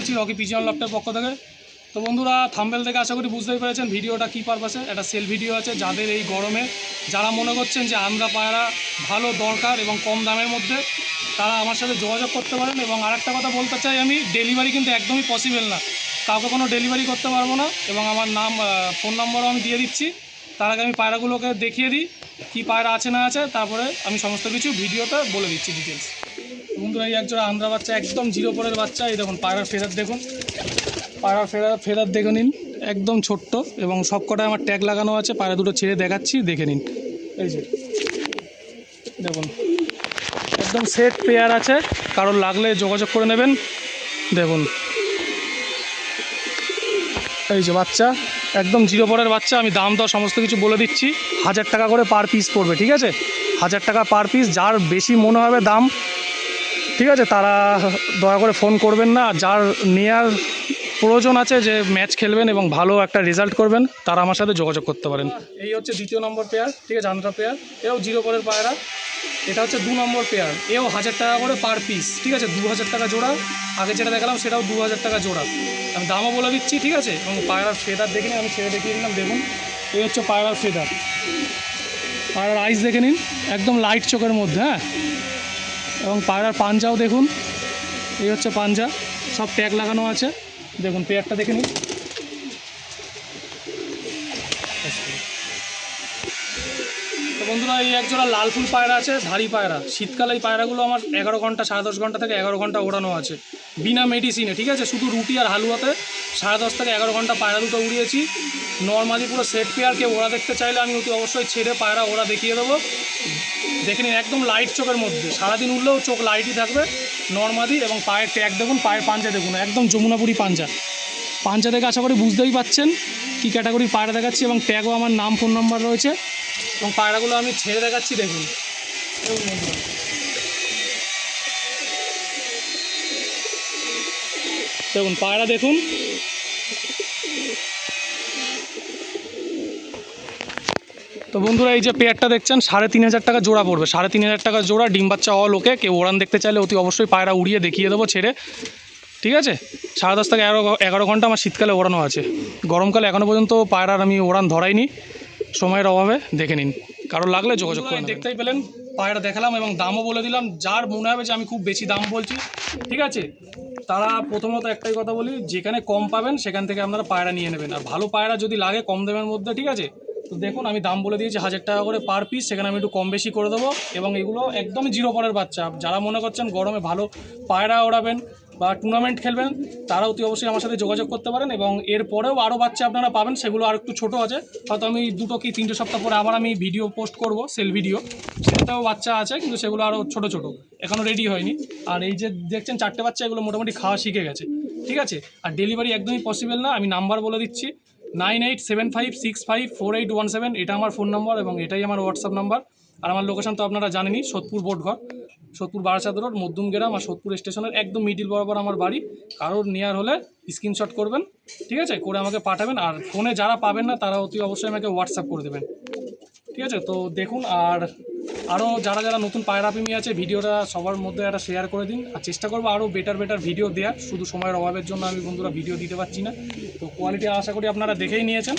করছি Rocky pigeon লফটের পক্ষ থেকে। তো বন্ধুরা, থাম্বনেল থেকে আশা করি বুঝতেই পেরেছেন ভিডিওটা কী পারপাসে। একটা সেল ভিডিও আছে, যাদের এই গরমে যারা মনে করছেন যে আন্ধ্রা পায়রা ভালো দরকার এবং কম দামের মধ্যে, তারা আমার সাথে যোগাযোগ করতে পারেন। এবং আরেকটা কথা বলতে চাই, আমি ডেলিভারি কিন্তু একদমই পসিবল না, কাউকে কোনো ডেলিভারি করতে পারবো না। এবং আমার নাম ফোন নম্বরও আমি দিয়ে দিচ্ছি। তার আগে আমি পায়রাগুলোকে দেখিয়ে দিই কী পায়রা আছে না আছে, তারপরে আমি সমস্ত কিছু ভিডিওতে বলে দিচ্ছি ডিটেলস। বন্ধুরা, এই একজোড়া আন্ধ্রা বাচ্চা, একদম জিরো পরের বাচ্চা। এই দেখুন পায়রার ফেদার দেখুন, পায়রার ফেদার দেখে নিন, একদম ছোট্ট এবং সব কটায় আমার ট্যাগ লাগানো আছে। পায়রা দুটো ছেড়ে দেখাচ্ছি, দেখে নিন। এই যে দেখুন, একদম সেট পেয়ার আছে, কারোর লাগলে যোগাযোগ করে নেবেন। দেখুন এই যে বাচ্চা, একদম জিরো পরের বাচ্চা। আমি দাম দর সমস্ত কিছু বলে দিচ্ছি। 1000 টাকা করে পার পিস পড়বে, ঠিক আছে? 1000 টাকা পার পিস। যার বেশি মনে হবে দাম, ঠিক আছে, তারা দয়া করে ফোন করবেন না। যার নেয়ার প্রয়োজন আছে, যে ম্যাচ খেলবেন এবং ভালো একটা রেজাল্ট করবেন, তারা আমার সাথে যোগাযোগ করতে পারেন। এই হচ্ছে দ্বিতীয় নম্বর পেয়ার, ঠিক আছে, আন্ধ্রা পেয়ার। এও জিরো পরের পায়রা। এটা হচ্ছে 2 নম্বর পেয়ার। এও 1000 টাকা করে পার পিস, ঠিক আছে? 2000 টাকা জোড়া। আগে যেটা দেখালাম সেটাও 2000 টাকা জোড়া। আমি দামও বলে দিচ্ছি, ঠিক আছে? এবং পায়রার ফেদার দেখে নিন, আমি ছেড়ে দেখিয়ে দিলাম। দেখুন এই হচ্ছে পায়রার ফেদার, পায়রার আইস দেখে নিন, একদম লাইট চোখের মধ্যে। হ্যাঁ, এবং পায়রার পাঞ্জাও দেখুন, এই হচ্ছে পাঞ্জা, সব ট্যাগ লাগানো আছে। দেখুন পেয়ারটা দেখে নিন। তো বন্ধুরা, এই একজোড়া লাল ফুল পায়রা আছে, ধাড়ি পায়রা। শীতকালে এই পায়রাগুলো আমার 11 ঘন্টা, 10.5 ঘন্টা থেকে 11 ঘন্টা ওড়ানো আছে বিনা মেডিসিনে, ঠিক আছে? শুধু রুটি আর হালুয়াতে 10.5 থেকে 11 ঘন্টা পায়রা দুটো উড়িয়েছি। নর্মালি পুরো সেট পেয়ার। কেউ ওড়া দেখতে চাইলে আমি অতি অবশ্যই ছেড়ে পায়রা ওড়া দেখিয়ে দেবো। দেখে নিন, একদম লাইট চোখের মধ্যে, সারাদিন উঠলেও চোখ লাইটই থাকবে নর্মালি। এবং পায়ের ট্যাগ দেখুন, পায়ের পাঞ্জা দেখুন, একদম যমুনাপুরি পাঞ্জা। পাঞ্জা দেখে আশা করি বুঝতেই পাচ্ছেন কী ক্যাটাগরির পায়রা দেখাচ্ছি। এবং ট্যাগও আমার নাম, ফোন নাম্বার রয়েছে। এবং পায়রাগুলো আমি ছেড়ে দেখাচ্ছি, দেখুন। দেখুন পায়রা দেখুন। তো বন্ধুরা, এই যে পেয়ারটা দেখছেন, 3500 টাকা জোড়া পড়বে। 3500 টাকা জোড়া, ডিম বাচ্চা অল ওকে। কেউ ওড়ান দেখতে চাইলে অতি অবশ্যই পায়রা উড়িয়ে দেখিয়ে দেবো ছেড়ে, ঠিক আছে? 10.5 থেকে 11 ঘন্টা আমার শীতকালে ওড়ানো আছে। গরমকালে এখনও পর্যন্ত পায়রার আমি ওড়ান ধরাইনি, সময়ের অভাবে। দেখে নিন, কারোর লাগলে যোগাযোগ করে। দেখতেই পেলেন, পায়রা দেখালাম এবং দামও বলে দিলাম। যার মনে হবে যে আমি খুব বেশি দাম বলছি, ঠিক আছে, তারা প্রথমত একটাই কথা বলি, যেখানে কম পাবেন সেখান থেকে আপনারা পায়রা নিয়ে নেবেন। আর ভালো পায়রা যদি লাগে কম দামের মধ্যে, ঠিক আছে, তো দেখুন আমি দাম বলে দিয়েছি 1000 টাকা করে পার পিস। সেখানে আমি একটু কম বেশি করে দেবো। এবং এগুলো একদমই জিরো পরের বাচ্চা। যারা মনে করছেন গরমে ভালো পায়রা ওড়াবেন বা টুর্নামেন্ট খেলবেন, তারা অতি অবশ্যই আমার সাথে যোগাযোগ করতে পারেন। এবং এরপরেও আরও বাচ্চা আপনারা পাবেন, সেগুলো আর একটু ছোটো আছে। হয়তো আমি 2 কি 3 সপ্তাহ পরে আবার আমি ভিডিও পোস্ট করব, সেল ভিডিও, সেটাও বাচ্চা আছে, কিন্তু সেগুলো আরও ছোটো ছোটো, এখনও রেডি হয়নি। আর এই যে দেখছেন 4টে বাচ্চা, এগুলো মোটামুটি খাওয়া শিখে গেছে, ঠিক আছে? আর ডেলিভারি একদমই পসিবল না। আমি নাম্বার বলে দিচ্ছি, 9875654817। এটা আমার ফোন নম্বর এবং এটাই আমার হোয়াটসঅ্যাপ নাম্বার। আর আমার লোকেশন তো আপনারা জানেনই, সোদপুর বোটঘর, সোদপুর বারাসাত রোড, মধ্যম গ্রাম। আর সোদপুর স্টেশনের একদম মিডিল বরাবর আমার বাড়ি। কারোর নেওয়ার হলে স্ক্রিনশট করবেন, ঠিক আছে, করে আমাকে পাঠাবেন। আর ফোনে যারা পাবেন না, তারা অতি অবশ্যই আমাকে হোয়াটসঅ্যাপ করে দেবেন, ঠিক আছে? তো দেখুন, আর আরও যারা যারা নতুন পায়রা প্রেমী আছে, ভিডিওটা সবার মধ্যে একটা শেয়ার করে দিন। আর চেষ্টা করবো আরও বেটার ভিডিও দেওয়ার। শুধু সময়ের অভাবের জন্য আমি বন্ধুরা ভিডিও দিতে পারছি না। তো কোয়ালিটি আশা করি আপনারা দেখেই নিয়েছেন।